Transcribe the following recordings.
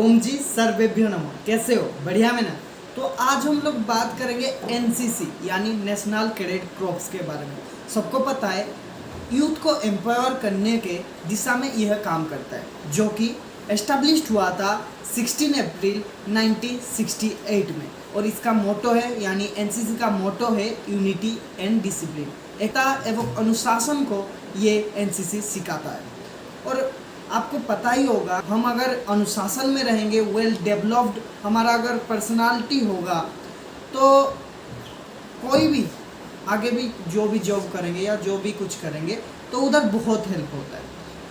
ओम जी सर्वेभ्यो नमः। कैसे हो? बढ़िया में ना। तो आज हम लोग बात करेंगे एनसीसी यानी नेशनल कैडेट कॉर्प्स के बारे में। सबको पता है यूथ को एम्पावर करने के दिशा में यह काम करता है, जो कि एस्टेब्लिश्ड हुआ था 16 अप्रैल 1968 में। और इसका मोटो है यानी एनसीसी का मोटो है यूनिटी एंड डिसिप्लिन, एकता एवं अनुशासन को ये एनसीसी सिखाता है। और आपको पता ही होगा, हम अगर अनुशासन में रहेंगे, वेल डेवलप्ड हमारा अगर पर्सनालिटी होगा, तो कोई भी आगे भी जो भी जॉब करेंगे या जो भी कुछ करेंगे तो उधर बहुत हेल्प होता है।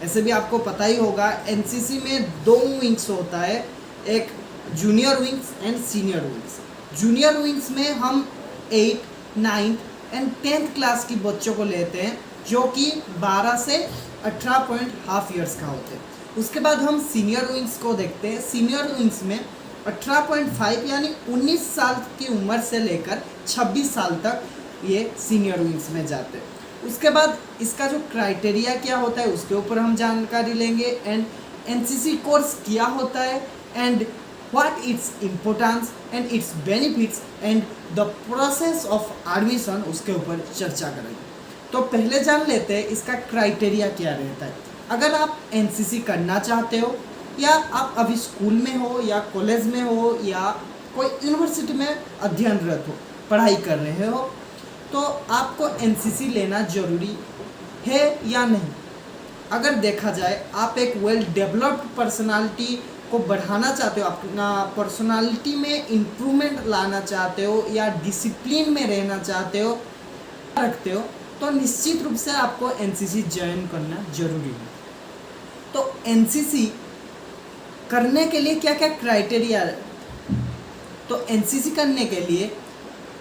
ऐसे भी आपको पता ही होगा एनसीसी में 2 विंग्स होता है, एक junior wings and senior wings. Junior wings में हम 8, 9th एंड 10th क्लास की बच्चों को लेते हैं, जो कि 12 से 18.5 ईयर्स का होते हैं। उसके बाद हम सीनियर विंग्स को देखते हैं। सीनियर विंग्स में 18.5 यानी 19 साल की उम्र से लेकर 26 साल तक ये सीनियर विंग्स में जाते हैं। उसके बाद इसका जो क्राइटेरिया क्या होता है उसके ऊपर हम जानकारी लेंगे, एंड एनसीसी कोर्स क्या होता है, and what its importance and it's benefits and the process of admission, उसके ऊपर चर्चा करेंगे। तो पहले जान लेते हैं इसका क्राइटेरिया क्या रहता है। अगर आप एनसीसी करना चाहते हो, या आप अभी स्कूल में हो या कॉलेज में हो या कोई यूनिवर्सिटी में अध्ययनरत हो, पढ़ाई कर रहे हो, तो आपको एनसीसी लेना जरूरी है या नहीं। अगर देखा जाए, आप एक वेल डेवलप्ड पर्सनालिटी को बढ़ाना चाहते हो, अपना पर्सनालिटी में इम्प्रूवमेंट लाना चाहते हो, या डिसिप्लिन में रहना चाहते हो, रखते हो, तो निश्चित रूप से आपको एनसीसी ज्वाइन करना जरूरी है। तो एनसीसी करने के लिए क्या क्या क्राइटेरिया है? तो एनसीसी करने के लिए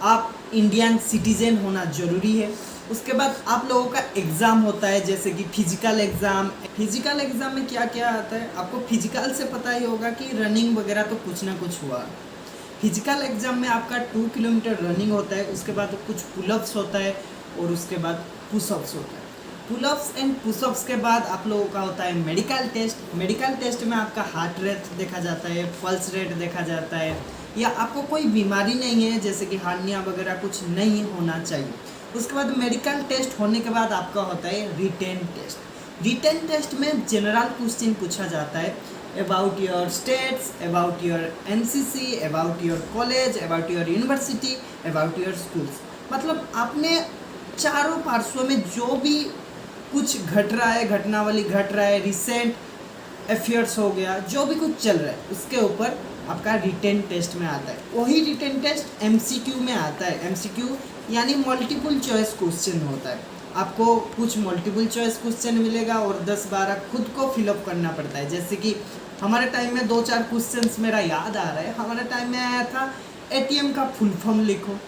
आप इंडियन सिटीजन होना जरूरी है। उसके बाद आप लोगों का एग्ज़ाम होता है, जैसे कि फिजिकल एग्ज़ाम। फिजिकल एग्ज़ाम में क्या क्या आता है आपको फिजिकल से पता ही होगा कि रनिंग वगैरह तो कुछ ना कुछ हुआ। फिजिकल एग्ज़ाम में आपका 2 किलोमीटर रनिंग होता है, उसके बाद कुछ पुलअप्स होता है, और उसके बाद पुशअप्स होता है। पुलअप्स एंड पुशअप्स के बाद आप लोगों का होता है मेडिकल टेस्ट। मेडिकल टेस्ट में आपका हार्ट रेट देखा जाता है, पल्स रेट देखा जाता है, या आपको कोई बीमारी नहीं है जैसे कि हार्निया वगैरह कुछ नहीं होना चाहिए। उसके बाद मेडिकल टेस्ट होने के बाद आपका होता है रिटेन टेस्ट। रिटेन टेस्ट में जनरल क्वेश्चन पूछा जाता है about your states, about your NCC, about your college, about your university, about your schools. मतलब आपने चारों पार्श्वों में जो भी कुछ घट रहा है, घटनावली घट रहा है, रिसेंट अफेयर्स हो गया, जो भी कुछ चल रहा है, उसके ऊपर आपका रिटेन टेस्ट में आता है। वही रिटेन टेस्ट एमसीक्यू में आता है। एमसीक्यू यानी मल्टीपल चॉइस क्वेश्चन होता है। आपको कुछ मल्टीपल चॉइस क्वेश्चन मिलेगा और 10-12 खुद को फिलअप करना पड़ता है। जैसे कि हमारे टाइम में 2-4 क्वेश्चंस मेरा याद आ रहा है। हमारे टाइम में आया था एटीएम का फुल फॉर्म लिखो,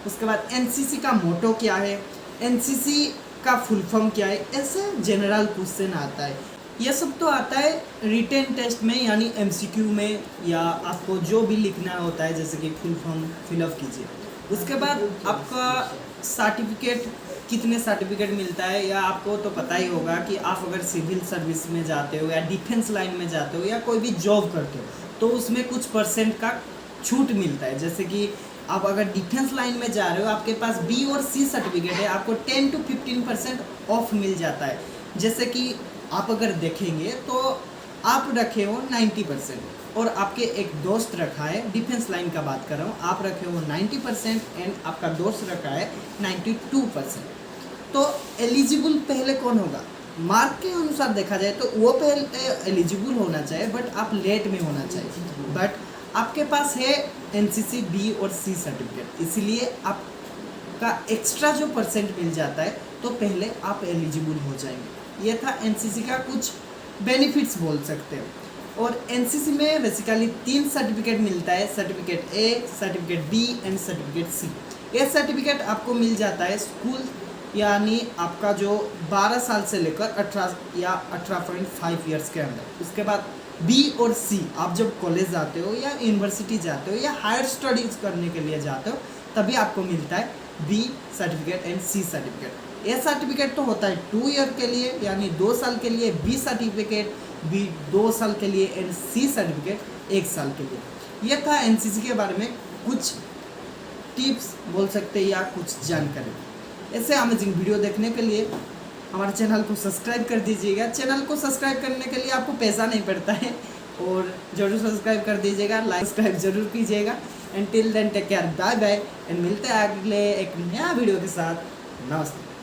उसके बाद एनसीसी का मोटो क्या है, एनसीसी का फुल फॉर्म क्या है, ऐसे जनरल क्वेश्चन आता है। यह सब तो आता है रिटेन टेस्ट में यानी एमसीक्यू में, या आपको जो भी लिखना होता है जैसे कि फुल फॉर्म फिलअप कीजिए। उसके बाद आपका सर्टिफिकेट, कितने सर्टिफिकेट मिलता है, या आपको तो पता ही होगा कि आप अगर सिविल सर्विस में जाते हो या डिफेंस लाइन में जाते हो या कोई भी जॉब करते हो, तो उसमें कुछ % का छूट मिलता है। जैसे कि आप अगर डिफेंस लाइन में जा रहे हो, आपके पास बी और सी सर्टिफिकेट है, आपको 10 to 15% ऑफ मिल जाता है। जैसे कि आप अगर देखेंगे तो आप रखे हो 90% और आपके एक दोस्त रखा है, डिफेंस लाइन का बात कर रहा हूँ, आप रखे हो 90% एंड आपका दोस्त रखा है 92%। तो एलिजिबल पहले कौन होगा? मार्क के अनुसार देखा जाए तो वो पहले एलिजिबल होना चाहिए, बट आप लेट में होना चाहिए। बट आपके पास है एनसीसी बी और सी सर्टिफिकेट, इसीलिए आपका एक्स्ट्रा जो % मिल जाता है, तो पहले आप एलिजिबल हो जाएंगे। ये था एनसीसी का कुछ बेनिफिट्स बोल सकते हो। और एनसीसी में बेसिकली 3 सर्टिफिकेट मिलता है, certificate A, certificate B and certificate C. ये सर्टिफिकेट आपको मिल जाता है स्कूल यानी आपका जो 12 साल से लेकर 18 या 18.5 ईयर्स के अंदर। उसके बाद बी और सी आप जब कॉलेज जाते हो या यूनिवर्सिटी जाते हो या हायर स्टडीज़ करने के लिए जाते हो, तभी आपको मिलता है B certificate and C certificate. A certificate तो होता है 2 ईयर के लिए यानी 2 साल के लिए, बी सर्टिफिकेट बी 2 साल के लिए एंड सी सर्टिफिकेट 1 साल के लिए। यह था एनसीसी के बारे में कुछ टिप्स बोल सकते हैं या कुछ जानकारी। ऐसे अमेजिंग वीडियो देखने के लिए हमारे चैनल को सब्सक्राइब कर दीजिएगा। चैनल को सब्सक्राइब करने के लिए आपको पैसा नहीं पड़ता है और जरूर सब्सक्राइब कर दीजिएगा, लाइक सब्सक्राइब जरूर कीजिएगा। And till then take care, bye bye and मिलते हैं अगले एक नया वीडियो के साथ। नमस्ते।